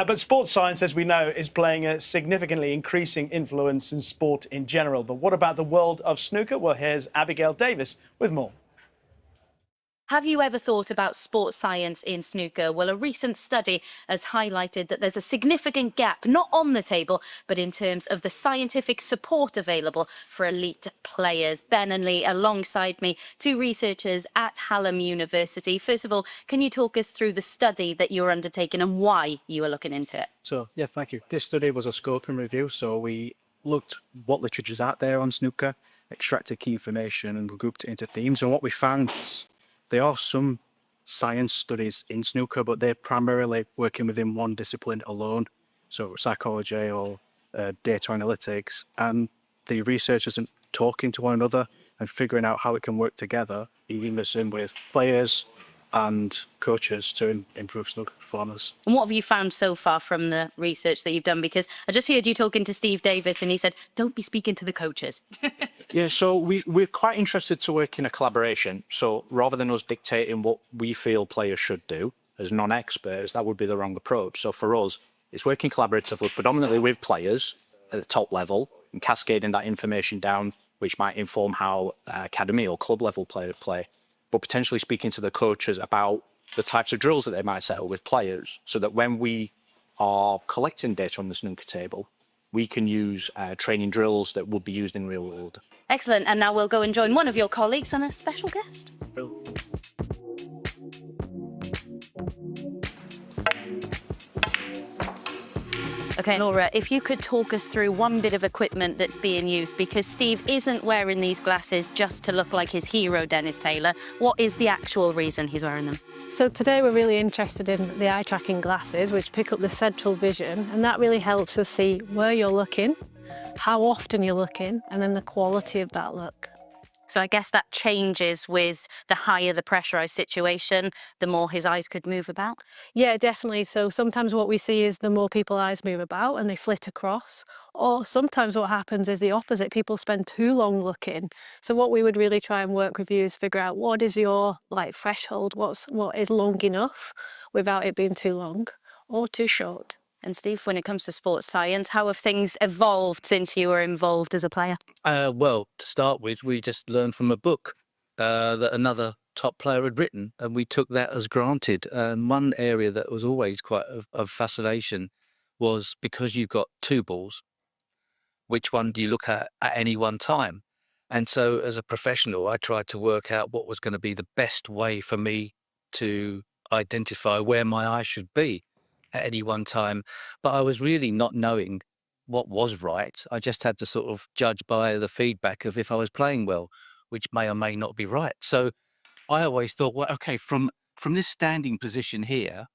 But sports science, as we know, is playing a significantly increasing influence in sport in general. But what about the world of snooker? Well, here's Abigail Davis with more. Have you ever thought about sports science in snooker? Well, a recent study has highlighted that there's a significant gap, not on the table, but in terms of the scientific support available for elite players. Ben and Lee, alongside me, two researchers at Hallam University. First of all, can you talk us through the study that you're undertaking and why you are looking into it? So, yeah, thank you. This study was a scoping review, so we looked what literature's out there on snooker, extracted key information and grouped it into themes. And what we found was there are some science studies in snooker, but they're primarily working within one discipline alone, so psychology or data analytics, and the researchers are talking to one another and figuring out how it can work together in unison with players and coaches to improve snooker performance. And what have you found so far from the research that you've done? Because I just heard you talking to Steve Davis and he said, don't be speaking to the coaches. Yeah, so we're quite interested to work in a collaboration. So rather than us dictating what we feel players should do as non-experts, that would be the wrong approach. So for us, it's working collaboratively, predominantly with players at the top level and cascading that information down, which might inform how academy or club level players play, but potentially speaking to the coaches about the types of drills that they might settle with players, so that when we are collecting data on the snooker table, we can use training drills that would be used in real world. Excellent. And now we'll go and join one of your colleagues and a special guest. Okay, Laura, if you could talk us through one bit of equipment that's being used, because Steve isn't wearing these glasses just to look like his hero, Dennis Taylor. What is the actual reason he's wearing them? So today we're really interested in the eye tracking glasses, which pick up the central vision, and that really helps us see where you're looking, how often you're looking, and then the quality of that look. So I guess that changes with the higher the pressurized situation, the more his eyes could move about? Yeah, definitely. So sometimes what we see is the more people's eyes move about and they flit across, or sometimes what happens is the opposite. People spend too long looking. So what we would really try and work with you is figure out what is your threshold, what is long enough without it being too long or too short. And Steve, when it comes to sports science, how have things evolved since you were involved as a player? Well, to start with, we just learned from a book that another top player had written, and we took that as granted. One area that was always quite of fascination was, because you've got two balls, which one do you look at any one time? And so as a professional, I tried to work out what was going to be the best way for me to identify where my eye should be at any one time, but I was really not knowing what was right. I just had to sort of judge by the feedback of if I was playing well, which may or may not be right. So I always thought, well, okay, from this standing position here,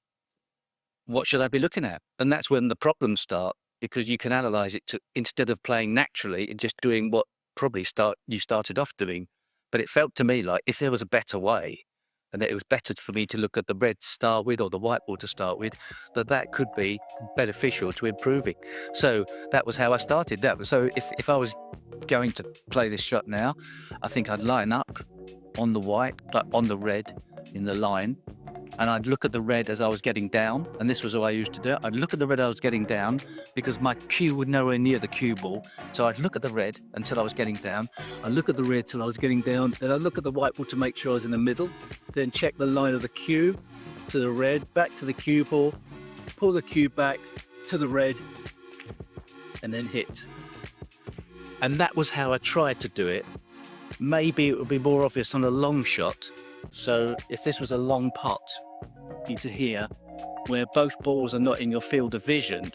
what should I be looking at? And that's when the problems start, because you can analyze it to, instead of playing naturally and just doing what probably you started off doing. But it felt to me like if there was a better way, and that it was better for me to look at the red to start with or the white ball to start with, that could be beneficial to improving. So that was how I started. So if I was going to play this shot now, I think I'd line up on the white, but on the red in the line, and I'd look at the red as I was getting down, and this was what I used to do. I'd look at the red as I was getting down, because my cue was nowhere near the cue ball. So I'd look at the red until I was getting down. I'd look at the red till I was getting down. Then I'd look at the white ball to make sure I was in the middle. Then check the line of the cue to the red, back to the cue ball, pull the cue back to the red, and then hit. And that was how I tried to do it. Maybe it would be more obvious on a long shot. So if this was a long pot into here, where both balls are not in your field of vision,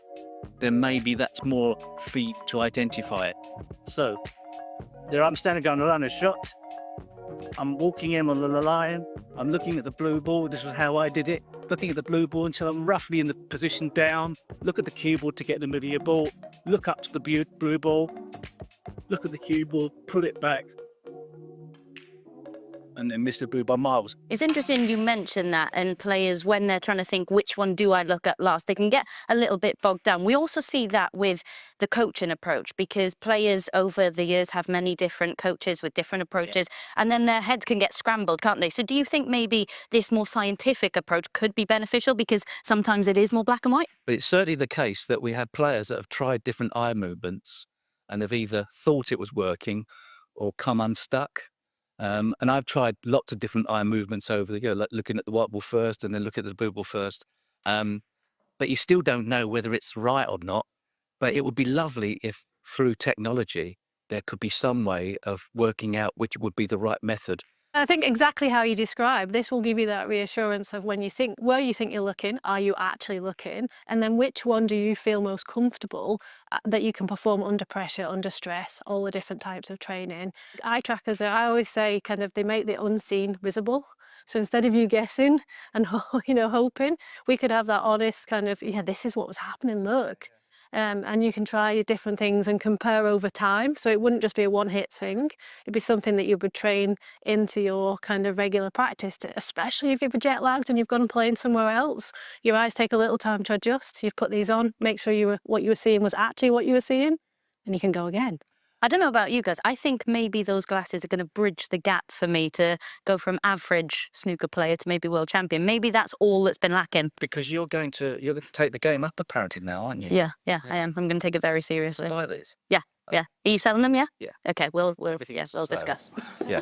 then maybe that's more for you to identify it. So there I'm standing going around a shot. I'm walking in on the line. I'm looking at the blue ball. This was how I did it. Looking at the blue ball until I'm roughly in the position down. Look at the cue ball to get in the middle of your ball. Look up to the blue ball. Look at the cue ball, pull it back. and then missed the blue by miles. It's interesting you mention that, and players, when they're trying to think which one do I look at last, they can get a little bit bogged down. We also see that with the coaching approach, because players over the years have many different coaches with different approaches, and then their heads can get scrambled, can't they? So do you think maybe this more scientific approach could be beneficial, because sometimes it is more black and white? But it's certainly the case that we have players that have tried different eye movements and have either thought it was working or come unstuck. And I've tried lots of different eye movements over the year, like looking at the white ball first and then look at the blue ball first. But you still don't know whether it's right or not. But it would be lovely if through technology, there could be some way of working out which would be the right method. I think exactly how you describe this will give you that reassurance of when you think where you think you're looking, are you actually looking? And then which one do you feel most comfortable that you can perform under pressure, under stress, all the different types of training. Eye trackers, I always say, kind of, they make the unseen visible. So instead of you guessing and hoping, we could have that honest kind of, yeah, this is what was happening, look. And you can try different things and compare over time. So it wouldn't just be a one-hit thing. It'd be something that you would train into your kind of regular practice, especially if you're jet lagged and you've gone playing somewhere else. Your eyes take a little time to adjust. You've put these on, make sure what you were seeing was actually what you were seeing, and you can go again. I don't know about you guys. I think maybe those glasses are going to bridge the gap for me to go from average snooker player to maybe world champion. Maybe that's all that's been lacking. Because you're going to take the game up apparently now, aren't you? Yeah, I am. I'm going to take it very seriously. Buy these. Yeah. Are you selling them? Yeah. Yeah. Okay. We'll Everything is we'll for sale. discuss. Yeah.